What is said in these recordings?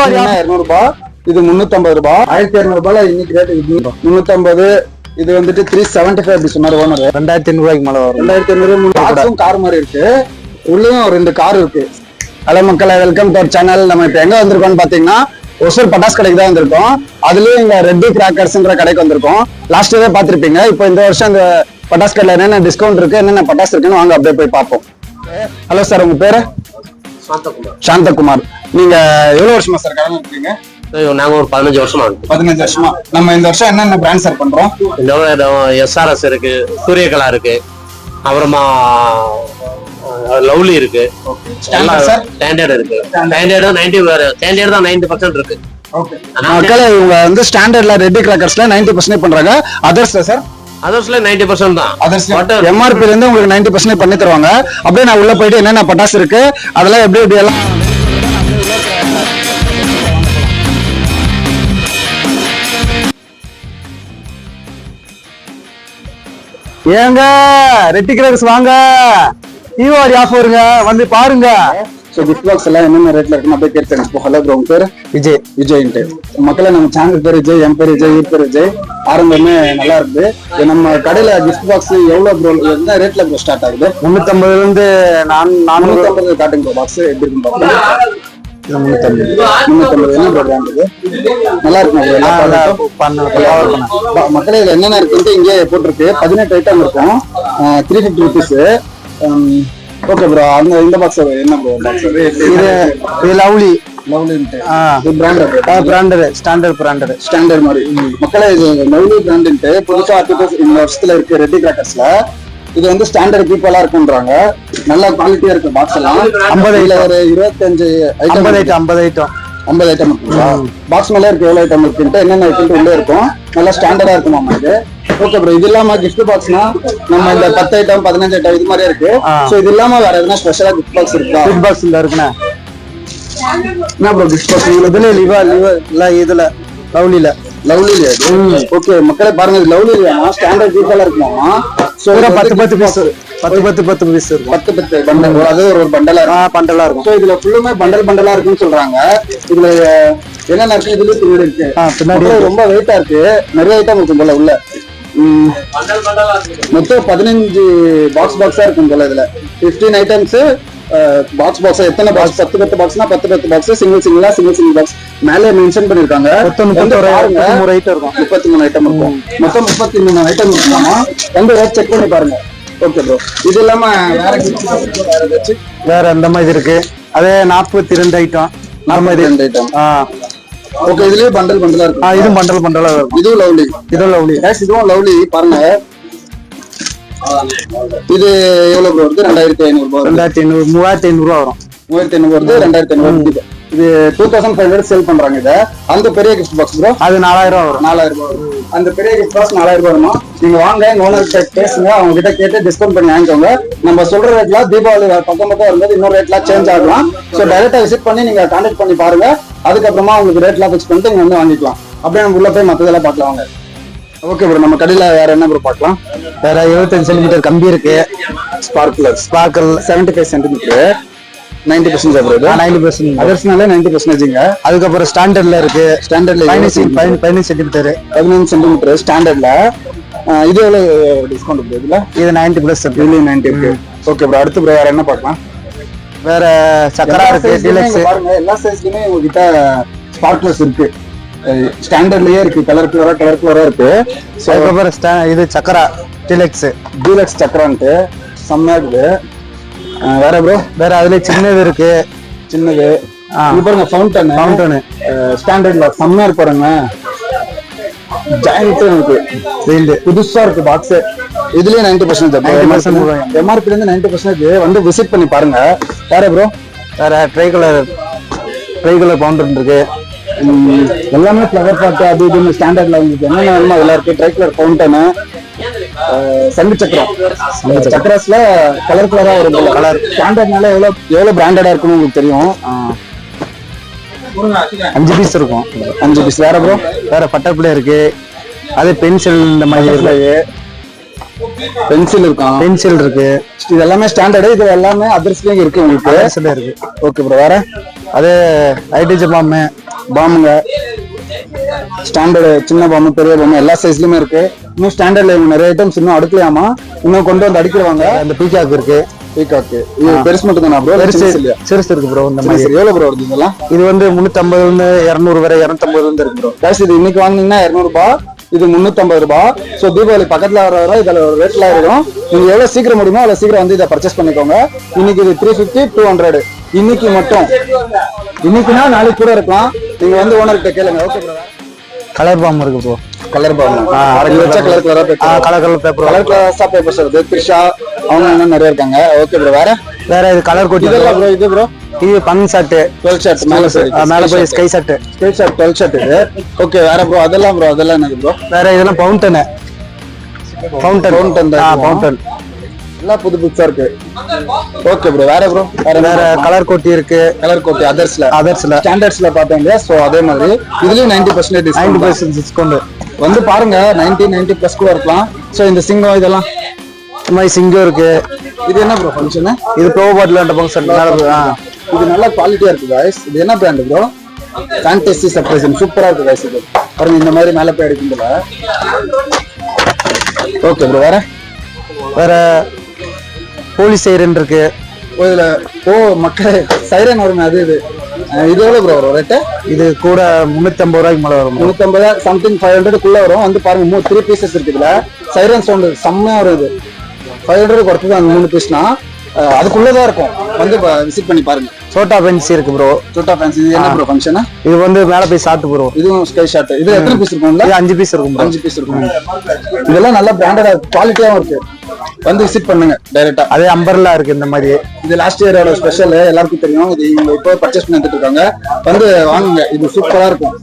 200 இது 350 ரூபாய். 1200 இன்னைக்கு ரேட் 350. இது வந்துட்டு 375 அப்படி சொன்னாரு ஓனர். 2500 ரூபாய்க்கு மேல வரும். 2500 கார் மாதிரி இருக்கு. உள்ளேயும் 2 கார் இருக்கு. ஹலோ மக்களே, வெல்கம் டு அவர் சேனல். நம்ம இப்ப எங்க வந்திருக்கோம்னு பாத்தீங்கன்னா ஒசூர் பட்டாஸ் கடைக்கு தான் வந்திருக்கோம். அதுலயும் இங்க ரெட்டி கிராக்கர்ஸ்ன்ற கடைக்கு வந்திருக்கோம். லாஸ்ட் இயர் பாத்திருப்பீங்க. இப்போ இந்த வருஷம் இந்த பட்டாஸ் கடையில என்னென்ன டிஸ்கவுண்ட் இருக்கு, என்னென்ன பட்டாஸ் இருக்குன்னு வாங்க அப்படியே போய் பார்ப்போம். ஹலோ சார், உங்க பேரு? சாந்தகுமார். நீங்க எவ்வளவு வருஷமா சார் கடை இருக்கீங்க? நாங்க ஒரு 15 வருஷமா இருக்கு. 15 வருஷமா. நம்ம இந்த வருஷம் என்னென்ன பிராண்ட் சார் பண்றோம்? இந்த எஸ்ஆர்எஸ் இருக்கு, சூரியகலா இருக்கு, அப்புறமா லவ்லி இருக்கு, ஸ்டாண்டர்ட் இருக்கு. ஸ்டாண்டர்ட் 90% தான் 90% இருக்கு. மக்களே, இவங்க வந்து ஸ்டாண்டர்ட்ல ரெட்டி கிராக்கர்ஸ்ல 90% பண்றாங்க. அதர்ஸ்ல சார்? அதர்ஸ்ல 90% தான். எம்ஆர்பி இருந்து உங்களுக்கு 90% பண்ணி தருவாங்க. அப்படியே நான் உள்ள போயிட்டு என்னென்ன பட்டாசு இருக்கு அதெல்லாம் எப்படி எல்லாம் ஏங்க ரெட்டி கிராக்கர்ஸ் வாங்க, தீபாவளி ஆஃபருங்க, வந்து பாருங்க. ஸோ கிஃப்ட் பாக்ஸ் எல்லாம் என்னென்ன ரேட்ல இருக்குன்னு அப்படியே கேட்டு. ஹலோ ப்ரோ, உங்க பேரு? விஜய்ன்ட்டு. மக்களை நம்ம சேனல் பேர் விஜய், என் பேர் விஜய், பேர் விஜய். ஆரம்பமே நல்லா இருக்கு. நம்ம கடையில கிஃப்ட் பாக்ஸ் எவ்வளவு ப்ரோ, என்ன ரேட்ல ப்ரோ ஸ்டார்ட் ஆகுது? 350 இருந்து 450 காட்டுங்க பாக்ஸ் எப்படி இருக்குன்னு பாக்கலாம். 350 என்ன ப்ரோ பிராண்ட் இது? நல்லா இருக்கு. மக்களே, இதுல என்னென்ன இருக்குன்ட்டு இங்கே போட்டிருக்கு. 18 ஐட்டம் இருக்கும். 350 ருபீஸ். ஓகே ப்ரோ, அந்த இந்த பாக்ஸ் என்ன ப்ரோ பாக்ஸ்? இது லவ்லி. இது பிராண்டட் ஸ்டாண்டர்ட் மாதிரி. மக்களே, இது லவ்லி பிராண்ட்ன்ட்டு புதுசா இந்த வருஷத்துல இருக்கு ரெட்டி கிராக்கர்ஸ்ல. இது வந்து ஸ்டாண்டர்ட் ஈக்குவலா இருக்குன்றாங்க. நல்ல குவாலிட்டியா இருக்கு பாக்ஸ் எல்லாம். 50 ஒரு 25 ஐட்டம் 50 ஐட்டம் இருக்குங்களா? பாக்ஸ் மேல இருக்கு எவ்வளவு ஐட்டம் இருக்குன்ட்டு, என்னென்ன ஐட்டம் உள்ள இருக்கும். நல்லா ஸ்டாண்டர்டா இருக்குமா இது? ஓகே ப்ரோ, இது இல்லாம கிஃப்ட் பாக்ஸ்னா நம்ம இந்த 10 ஐட்டம் 15 ஐட்டம் இது மாதிரியே இருக்கு. சோ இது இல்லாம வேற எதுனா ஸ்பெஷலா கிஃப்ட் பாக்ஸ் இருக்கா? கிஃப்ட் பாக்ஸ் இல்ல இருக்குண்ணா. என்ன ப்ரோ கிஃப்ட் பாக்ஸ்? இதுல லவ்லில ஓகே மக்களே பாருங்க, இது லவ்லில ஸ்டாண்டர்ட் ஈக்குவலா இருக்குமா? சோ 10 பீஸ் இருக்கும். 10 பண்டல், அது ஒரு பண்டலா இருக்கும். சோ இதுல ஃபுல்லுமே பண்டலா இருக்குன்னு சொல்றாங்க. இதுல என்னென்ன இருக்கு? இதுல பின்னாடி இருக்கு. பின்னாடி ரொம்ப வெயிட்டா இருக்கு. நிறைய ஐட்டம் இருக்கும் போல உள்ள. மொத்தம் 15 பாக்ஸா இருக்கும் போல. இதுல 15 ஐட்டம்ஸ். பாக்ஸ் எத்தனை பாக்ஸ்? 10 பாக்ஸ்னா 10 பாக்ஸ். சிங்கிள் பாக்ஸ் மேலே மென்ஷன் பண்ணிருக்காங்க. 33 ஐட்டம் இருக்கும். 33 ஐட்டம் இருக்கும். மொத்தம் 33 ஐட்டம் இருக்குமா? வந்து ரேட் செக் பண்ணி பாருங்க. ஓகே ப்ரோ, இது இல்லாம வேற எந்த மாதிரி இருக்கு? அதே 42 ஐட்டம். 42 ஐட்டம். ஓகே, இதுலயே பண்டலா இருக்கு. இதுவும் பண்டலா இருக்கும். இதுவும் லவ்லி. இதுவும் லவ்லி பாருங்க. இது எவ்வளவு ப்ரோ வருது? 2500 ரூபாய். 3500 ரூபா வரும். 3500 வருது. 2500. இது 2500 சேல் பண்றாங்க. இத அந்த பெரிய கிஃப்ட் பாக்ஸ் ப்ரோ, அது 4000 ரூபா வரும். 4000 ரூபாய் வரும். அந்த பெரிய கிஃப்ட் பாக்ஸ் 4000 ரூபாய் வரும். நீங்க வாங்க, ஓனர் கிட்ட பேசுங்க, அவங்க கிட்ட கேட்டு டிஸ்கவுண்ட் பண்ணி வாங்கிக்கோங்க. நம்ம சொல்ற ரேட்ல தீபாவளி பக்கம் வரும்போது இன்னொரு ரேட்ல சேஞ்ச் ஆகலாம். ஸோ டைரக்டா விசிட் பண்ணி நீங்க கான்டாக்ட் பண்ணி பாருங்க. அதுக்கப்புறமா உங்களுக்கு ரேட்லாம் ஃபிக்ஸ் பண்ணிட்டு நீங்க வந்து வாங்கிக்கலாம். அப்படியே நம்ம உள்ள போய் மற்றதெல்லாம் பார்க்கலாம் வாங்க. ஓகே ப்ரோ, நம்ம கடையில வேற என்ன ப்ரோ பார்க்கலாம்? வேற 75 சென்டிமீட்டர் கம்பி இருக்கு. Sparkle 75 centimetre 90% bro. 90%. அதர்ஸ்னால 90%. அதுக்கப்புறம் ஸ்டாண்டர்ட்ல இருக்கு. ஸ்டாண்டர்ட்ல 15 சென்டிமீட்டர் 15 சென்டிமீட்டர் ஸ்டாண்டர்ட்ல. இது எவ்வளவு டிஸ்கவுண்ட் ப்ரோ? இது 90+. இதுலயும் 90 இருக்கு. ஓகே ப்ரோ, அடுத்து ப்ரோ வேற என்ன பார்க்கலாம்? வேற சக்கரா இருக்கு, டீலக்ஸ் பாருங்க. எல்லா சைஸ்லயுமே உங்ககிட்ட ஸ்பார்க்லர்ஸ் இருக்கு. ஸ்டாண்டர்ட்லயே இருக்கு. கலர் கலரா இருக்கு. அதுக்கப்புறம் இது சக்கரா டீலக்ஸ் சக்கரான்ட்டு செம்மையா இருக்குது. வேற ப்ரோ? வேற அதுல சின்னது இருக்கு. இது பாருங்க, ஃபவுண்டன் ஸ்டாண்டர்ட்ல செம்மையா இருக்கு பாருங்க. ஜாயிண்ட் இருக்கு. புதுசா இருக்கு பாக்ஸ். இதுலயே 90%. எம்ஆர்பி இருந்து 90% வந்து விசிட் பண்ணி பாருங்க. வேற ப்ரோ? வேற ட்ரை கலர் பவுண்டர் இருக்கு. எல்லாமே ஃபிளவர் பாட்டு அது இதுன்னு ஸ்டாண்டர்ட்ல உங்களுக்கு என்னென்ன வேணுமோ அதெல்லாம் இருக்கு. ட்ரை கலர் ஃபவுண்டனு, சங்கு சக்கராஸ்ல கலரா ஒரு கலர். ஸ்டாண்டர்ட்னால எவ்வளவு பிராண்டடா இருக்குன்னு உங்களுக்கு தெரியும். 5 பீஸ் இருக்கும். 5 பீஸ். வேற ப்ரோ? வேற பட்டர்ஃப்ளை இருக்கு. அது பென்சில் இந்த மாதிரி இருக்கு. பென்சில் இருக்கும். பென்சில் இருக்கு. இது எல்லாமே ஸ்டாண்டர்டு. இது எல்லாமே அதர்ஸ்லயும் இருக்கு உங்களுக்கு. அதர்ஸ்ல இருக்கு. Okay bro. வேற? அது ஐடிஜி பாம் பாம்புங்க, ஸ்டாண்டர்டு சின்ன பாம்பு பெரிய பாம்பு எல்லா சைஸ்லயுமே இருக்கு. இன்னும் ஸ்டாண்டர்ட்ல இவங்க நிறைய ஐட்டம்ஸ் இன்னும் அடுக்கலாமா, இன்னும் கொண்டு வந்து அடிக்கிறவாங்க. அந்த பீகாக் இருக்கு. பீகாக்கு இது பெருசு மட்டும் தானா ப்ரோ? சிறுசு இருக்கு ப்ரோ. இந்த மாதிரி எவ்வளவு ப்ரோ வருது இதெல்லாம்? இது வந்து 350 இருந்து 200 வரை 250 இருந்து இருக்கு ப்ரோ. கேஷ் இது இன்னைக்கு வாங்கினீங்கன்னா 200 ரூபாய், இது 350 ரூபாய். ஸோ தீபாவளி பக்கத்துல வர இதுல ஒரு ரேட்ல இருக்கும். நீங்க எவ்வளவு சீக்கிரம் முடியுமோ அவ்வளவு சீக்கிரம் வந்து இதை பர்ச்சேஸ் பண்ணிக்கோங்க. இன்னைக்கு இது 350 200 இன்னைக்கு மட்டும். இன்னைக்குன்னா நாளைக்கு கூட இருக்கலாம். நீங்க வந்து ஓனர் கிட்ட கேளுங்க. Okay bro. கலர் பாம்பு இருக்கு ப்ரோ. கலர் பாம்பு கலர் கலரா பேப்பர் கலர் கிளாஸா பேப்பர்ஸ் வருது. த்ரிஷா அவங்க இன்னும் நிறைய இருக்காங்க. Okay bro. வேற இது கலர் கோட் ப்ரோ. இது ப்ரோ இது பங்க் ஷர்ட் 12 ஷர்ட் மேல போய் ஸ்கை ஷர்ட் 12 ஷர்ட் இது. ஓகே வேற ப்ரோ அதெல்லாம் என்னது ப்ரோ? வேற இதெல்லாம் ஃபவுண்டன் எல்லாம் புது புதுசா இருக்கு. Okay bro. வேற ப்ரோ வேற கலர் கோட்டி இருக்கு. கலர் கோட்டி அதர்ஸ்ல ஸ்டாண்டர்ட்ஸ்ல பாத்தீங்க. சோ அதே மாதிரி இதுலயும் 90% டிஸ்கவுண்ட் வந்து பாருங்க. 90 பிளஸ் கூட இருக்கலாம். சோ இந்த சிங்கம் இதெல்லாம் இந்த மாதிரி சிங்கம் இருக்கு. இது என்ன ப்ரோ ஃபங்க்ஷன்? இது ப்ரோ பாட்டில் ஃபங்க்ஷன். இது நல்ல குவாலிட்டியா இருக்கு गाइस. இது என்ன பிராண்ட் ப்ரோ? ஃபேண்டசி சர்ப்ரைசிங் சூப்பரா இருக்கு गाइस. இது பாருங்க இந்த மாதிரி மேல போய் அடிக்குதுல. Okay bro. வேற போலீஸ் சைரன் இருக்கு. இதுல மக்கள் சைரன் வருமே அது இது எவ்வளவு ப்ரோ வரும் ரேட்டு? இது கூட 350 ரூபாய்க்கு மேல வரும். 350 சம்திங் 500 குள்ள வரும். வந்து பாருங்க 3 பீசஸ் இருக்குதுல. சைரன் சவுண்ட் செம்மையா வரும். இது 500 குறைச்சது அந்த 3 பீஸ்னா அதுக்குள்ளதான் இருக்கும். வந்து விசிட் பண்ணி பாருங்க. சோட்டா ஃபேன்சி இருக்கு ப்ரோ. சோட்டா ஃபேன்சி இது என்ன ப்ரோ ஃபங்க்ஷன்? இது வந்து மேல போய் ஷாட் ப்ரோ. இதுவும் ஸ்கை ஷாட். இது எத்தனை பீஸ் இருக்கும்ல? இது 5 பீஸ் இருக்கும். 5 பீஸ் இருக்கும். இதெல்லாம் நல்ல பிராண்டடா குவாலிட்டியாவும் இருக்கு. வந்து விசிட் பண்ணுங்க டைரக்டா. அதே அம்பர்லா இருக்கு இந்த மாதிரி. இது லாஸ்ட் இயரோட ஸ்பெஷல் எல்லாருக்கும் தெரியும். இது இவங்க இப்போ பர்ச்சேஸ் பண்ணி வந்துட்டு இருக்காங்க. வந்து வாங்குங்க. இது சூப்பரா இருக்கும்.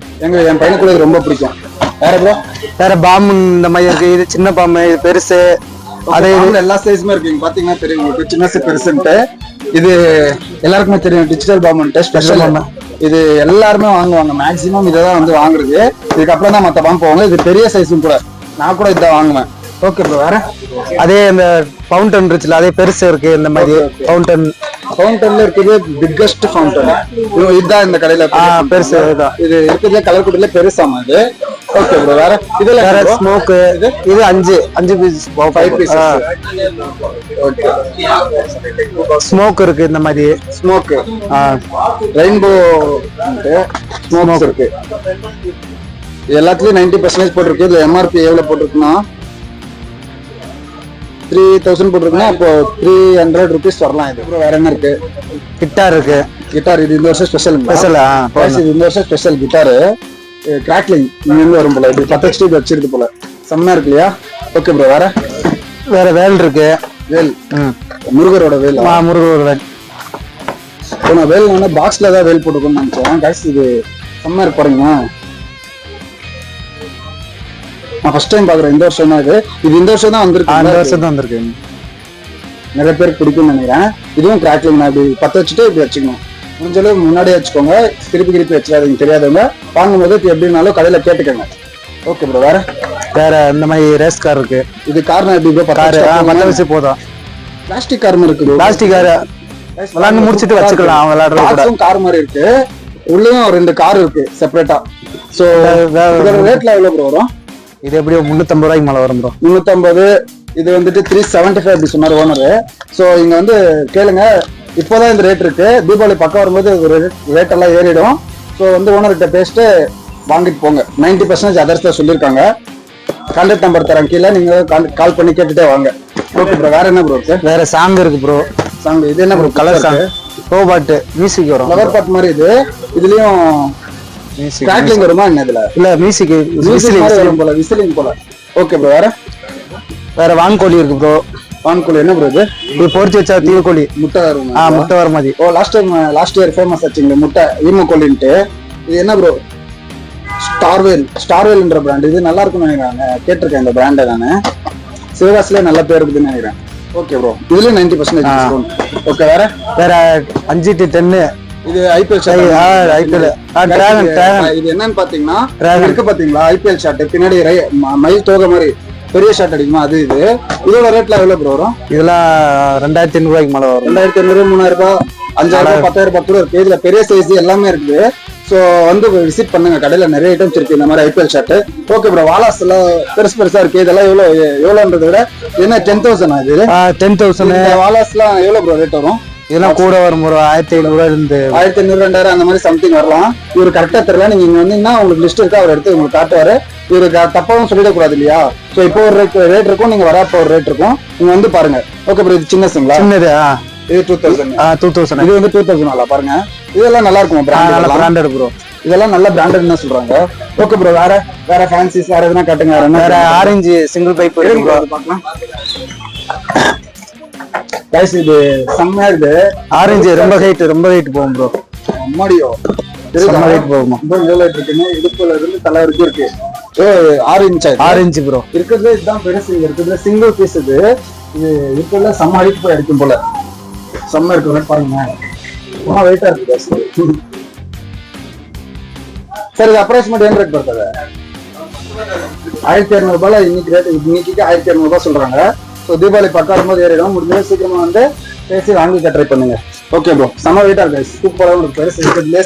என் பையனுக்கு இது ரொம்ப பிடிக்கும். வேற ப்ரோ வேற பாம்பு இந்த மாதிரி இருக்கு. இது சின்ன பாம்பு, இது பெருசு. அதே எல்லா சைஸுமே இருக்கு. இங்க பாத்தீங்கன்னா தெரியும் உங்களுக்கு சின்ன பெருசுன்ட்டு. இது எல்லாருக்குமே தெரியும் டிஜிட்டல் பாம்புன்ட்டு ஸ்பெஷல். இது எல்லாருமே வாங்குவாங்க. மேக்சிமம் இதான் வந்து வாங்குறது. இதுக்கப்புறம் தான் மத்த பாம்பு போவாங்க. இது பெரிய சைஸும் கூட. நான் கூட இதான் வாங்குவேன். Okay bro. வேற அதே இந்த ஃபவுண்டன் இருக்குல்ல, அதே பெருசு இருக்கு. இந்த மாதிரி ஃபவுண்டன்ல இருக்குது பிக்கஸ்ட் ஃபவுண்டன். இதுதான் இந்த கடையில பெருசு. இது இருக்குதுல கலர் கோட்ல பெருசாமா இது. Okay bro. வேற இதுல வேற ஸ்மோக். இது 5 பீஸ் 5 பீஸ். ஓகே ஸ்மோக் இருக்கு. இந்த மாதிரி ஸ்மோக் ரெயின்போ ஸ்மோக்ஸ் இருக்கு. எல்லாத்துலயும் 90% போட்டிருக்கு. இதுல எம்ஆர்பி எவ்வளவு போட்டிருக்குன்னா 3000 போட்டிருக்குன்னா அப்போ 300 rupees வரலாம். இது வேற என்ன இருக்கு? கிட்டார் இருக்கு. கிட்டார் இது இந்த வருஷம் ஸ்பெஷல். இது இந்த வருஷம் ஸ்பெஷல் கிட்டாரு. கிராக்லிங் இங்க வரும் போல. இது 10 HD வச்சிருக்கு போல. செம்மையா இருக்கு இல்லையா? Okay bro. வேற வேல் இருக்கு. வேல் முருகரோட வேல். முருகரோட வேல். நான் வேல் வந்து பாக்ஸ்ல தான் வேல் போட்டுக்கணும்னு நினைச்சேன். கைஸ் இது செம்மையா இருக்கு பாருங்க. நான் ஃபர்ஸ்ட் டைம் பாக்குறேன். இந்த வருஷம் தான் இது இந்த வருஷம் தான் வந்திருக்கு. நிறைய பேருக்கு பிடிக்கும்னு நினைக்கிறேன். இதுவும் கிராக்லிங். நான் இப்படி 10 வச்சுட்டு இப்படி வச்சுக்கணும். முடிஞ்ச அளவு முன்னாடியே வச்சுக்கோங்க. திருப்பி வச்சிடாதீங்க. தெரியாதவங்க வாங்கும்போது எப்படினாலும் கடையில கேட்டுக்கோங்க. Okay bro. வேற இந்த மாதிரி ரேஸ் கார் இருக்கு. இது கார்னா எப்படி ப்ரோ? 10 வச்சு போதும். பிளாஸ்டிக் கார் மாதிரி இருக்கு. பிளாஸ்டிக் கார் விளாண்டு முடிச்சிட்டு வச்சுக்கலாம். விளையாடுறது கார் மாதிரி இருக்கு. உள்ளயும் 2 கார் இருக்கு செப்பரேட்டா. சோ ரேட்ல எவ்வளவு ப்ரோ வரும்? இது எப்படியும் 350 ரூபாய்க்கு மேல வரும் ப்ரோ. 350. இது வந்துட்டு 375 அப்படி சொன்னார் ஓனர். சோ இங்க வந்து கேளுங்க. இப்போதான் இந்த ரேட் இருக்கு. தீபாவளி பக்கம் வரும்போது ரேட் எல்லாம் ஏறிடும். ஸோ வந்து ஓனர்கிட்ட பேசிட்டு வாங்கிட்டு போங்க. 90% அதர்ஸ் தான் சொல்லியிருக்காங்க. கான்டாக்ட் நம்பர் தரேன் கீழே. நீங்க கால் பண்ணி கேட்டுட்டே வாங்க. Okay bro. வேற என்ன ப்ரோ இருக்கு? வேற சாங் இருக்கு ப்ரோ. சாங் இது என்ன bro? Colour song. Robot music வரும். ஃப்ளவர் பாட் மாதிரி இது. இதுலயும் கிராக்லிங் வருமா என்ன? இதுல இல்ல மியூசிக் வரும் போல. விசிலிங் போல. Okay bro. வேற வான்கோழி இருக்கு ப்ரோ. வான்கோழி என்ன ப்ரோ? இது பொறிச்சு வச்சா தீவுக்கோழி. முட்டை வரும். முட்டை வர மாதிரி. லாஸ்ட் இயர் ஃபேமஸ் ஆச்சுங்க முட்டை ஈமோகோலின்ட்டு. இது என்ன ப்ரோ? ஸ்டார்வேல்ன்ற பிராண்ட். இது நல்லா இருக்கும்னு நினைக்கிறேன். கேட்டிருக்கேன் இந்த பிராண்டை நானு. சிவகாசிலே நல்ல பேர் இருக்குதுன்னு நினைக்கிறேன். Okay bro. இதுலயும் 90%. ஓகே. வேற 5 to 10. இது ஐபிஎல் ஷாட். இது என்னன்னு பாத்தீங்கன்னா இருக்கு பாத்தீங்களா? ஐபிஎல் ஷாட் பின்னாடி மயில் தோகை மாதிரி பெரிய ஷாட் அடிக்குமா அது. இதோட ரேட்ல எவ்வளவு ப்ரோ வரும்? இதெல்லாம் 2500 ரூபாய்க்கு மேல வரும். 2500 3000 5000 10,000 கூட இருக்கு. இதுல பெரிய சைஸ் எல்லாமே இருக்குது. ஸோ வந்து விசிட் பண்ணுங்க, கடையில நிறைய ஐட்டம்ஸ் இருக்கு இந்த மாதிரி IPL shirt. Okay bro, wallahs எல்லாம் பெருசா இருக்கு, இதெல்லாம் எவ்வளோன்றத விட என்ன 10,000 இது 10,000. வாலாஸ்லாம் எவ்வளவு ப்ரோ ரேட் வரும்? இதெல்லாம் கூட வரும் ப்ரோ, 1,500 இருந்து 1,500 2,000 அந்த மாதிரி சம்திங் வரலாம். இவரு கரெக்டா தெரியல, நீங்க இங்க வந்தீங்கன்னா உங்களுக்கு லிஸ்ட் இருக்கு, அவர் எடுத்து உங்களுக்கு காட்டுவாரு. இவரு தப்பாவும் சொல்லிடக்கூடாது இல்லையா? ஸோ இப்போ ஒரு ரேட் இருக்கும், நீங்க வரப்போ ஒரு ரேட் இருக்கும், நீங்க வந்து பாருங்க. ஓகே ப்ரோ, இது சின்னதுங்களா? சின்னது. இது 2,000. 2,000. இது வந்து 2,000 பாருங்க. இதெல்லாம் நல்லா இருக்கும், பிராண்டட் ப்ரோ. இதெல்லாம் நல்ல பிராண்டட்னு சொல்றாங்க. ஓகே ப்ரோ, வேற ஃபேன்சிஸ் வேற எதுனா காட்டுங்க. வேற ஆரஞ்சு சிங்கிள் பைப் பார்க்கலாம். கைஸ் இது செம்மையா இருக்கு. ஆரஞ்சு ரொம்ப ஹைட் போகும் ப்ரோ. அம்மாடியோ, செம்ம ஹைட் போகுமா? இடுப்புல இருந்து தலை வரைக்கும் இருக்கு. ஆரஞ்சு ப்ரோ இருக்கிறது இதுதான் பெருசு. இங்க இருக்கிறது சிங்கிள் பீஸ். இது இருக்கிறதுல செம்ம ஹைட் போய் அடிக்கும் போல. செம்ம இருக்கு பாருங்க, ரொம்ப வெயிட்டா இருக்கு. சரி, இது அப்ராக்சிமேட் என்ன ரேட் படுத்தது? 1,200 இன்னைக்கு ரேட். இன்னைக்கு 1,200 சொல்றாங்க. ஸோ தீபாவளி பக்கம் வரும்போது ஏறிடும். முடிஞ்சது சீக்கிரமா வந்து பேசி வாங்கிக்க ட்ரை பண்ணுங்க. ஓகே ப்ரோ, செம்ம வெயிட்டா இருக்கு, சூப்பரா இருக்கு.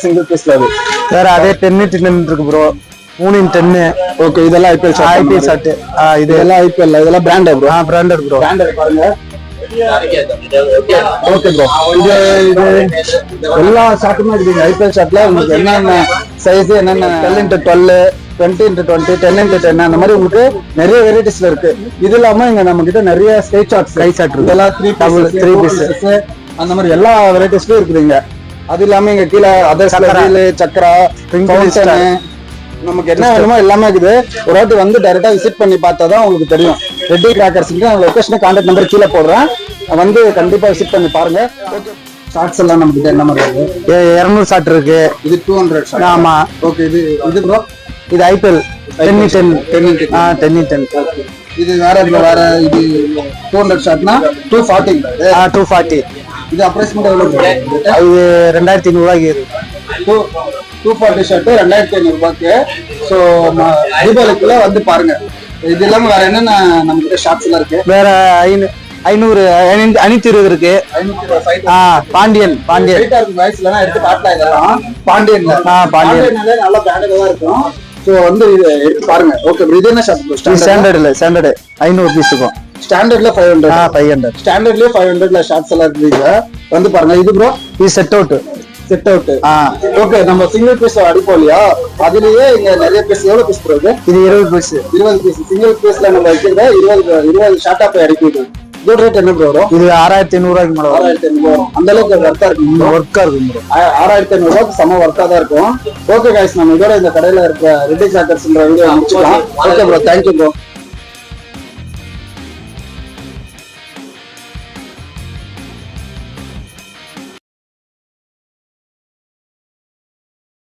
சிங்கிள் பீஸ்ல அது வேற அதே 10x10 இருக்கு ப்ரோ, 3x10. ஓகே, இதெல்லாம் ஐபிஎல் ஷர்ட். இது எல்லாம் ஐபிஎல், இதெல்லாம் branded bro. Branded bro. Branded பாருங்க. ஓகே ப்ரோ, இது எல்லா ஷார்ட்டுமே இருக்குது. ஐபிஎல் ஷார்ட்ல உங்களுக்கு என்னென்ன சைஸ், என்னென்ன 12x12, 20x20, 10x10 அந்த மாதிரி உங்களுக்கு நிறைய வெரைட்டிஸ்ல இருக்கு. இது இல்லாம இங்க நம்ம கிட்ட நிறைய ஸ்ட்ரைட் ஷார்ட்ஸ், கை ஷார்ட் இருக்கு. இதெல்லாம் 3 பீஸ் அந்த மாதிரி எல்லா வெரைட்டிஸ்லயும் இருக்குதுங்க. அது இல்லாம இங்க கீழே அதர் சக்கரா, நமக்கு என்ன வேணுமோ எல்லாமே இருக்குது. ஒரு வாட்டி வந்து டைரக்டா விசிட் பண்ணி பார்த்தாதான் உங்களுக்கு தெரியும். ரெட்டி கிராக்கர்ஸ்க்கு நான் லொகேஷன் கான்டாக்ட் நம்பர் கீழே போடுறேன், வந்து கண்டிப்பா விசிட் பண்ணி பாருங்க. ஓகே, ஷார்ட்ஸ் எல்லாம் நம்ம கிட்ட என்ன மாதிரி இருக்கு? 200 ஷார்ட் இருக்கு. இது 200 ஷார்ட். ஆமா. ஓகே, இது ப்ரோ, இது ஐபிஎல் 10x10. 10x10. இது வேற இது 200 ஷார்ட்னா 240. 240. இது அப்ராக்சிமேட் எவ்வளவு? இது 2,500 இருக்கு. 240 ஷர்ட் 2,500. ஸோ தீபாவளிக்குள்ள வந்து பாருங்க. இது இல்லாம வேற என்னென்ன நம்ம கிட்ட ஷாப்ஸ் எல்லாம் இருக்கு? வேற 500 520 இருக்கு. பாண்டியன் வயசுல எடுத்து காட்டலாம். இதெல்லாம் பாண்டியன்ல நல்ல பிராண்டடா தான் இருக்கும். ஸோ வந்து இது எடுத்து பாருங்க. ஓகே, இது என்ன ஷாப்? ஸ்டாண்டர்ட் 500 பீஸ் இருக்கும். ஸ்டாண்டர்ட்ல 500. 500 ஸ்டாண்டர்ட்லயே 500 ஷாப்ஸ் எல்லாம் இருக்கு. வந்து பாருங்க. இது ப்ரோ, இது செட் அவுட். ஓகே, நம்ம சிங்கிள் பீஸ் அடிப்போம் இல்லையா, அதுலயே இங்க நிறைய பீஸ். எவ்வளவு பீஸ் ப்ரோ? இது 20 பீஸ். 20 பீஸ் சிங்கிள் பீஸ்ல நம்ம வைக்கிறத 20 ஷார்ட்டா போய் அடிக்கிட்டு. இதோட ரேட் என்ன ப்ரோ வரும்? இது 6,500 மேல. 6,500. அந்த அளவுக்கு ஒர்க்கா இருக்கும். ஒர்க்கா இருக்கும். 6,500 செம ஒர்க்கா தான் இருக்கும். ஓகே கைஸ், நம்ம இதோட இந்த கடையில இருக்கிற ரெட்டி கிராக்கர்ஸ்ன்ற வீடியோ முடிச்சுக்கலாம். Okay bro, thank you bro.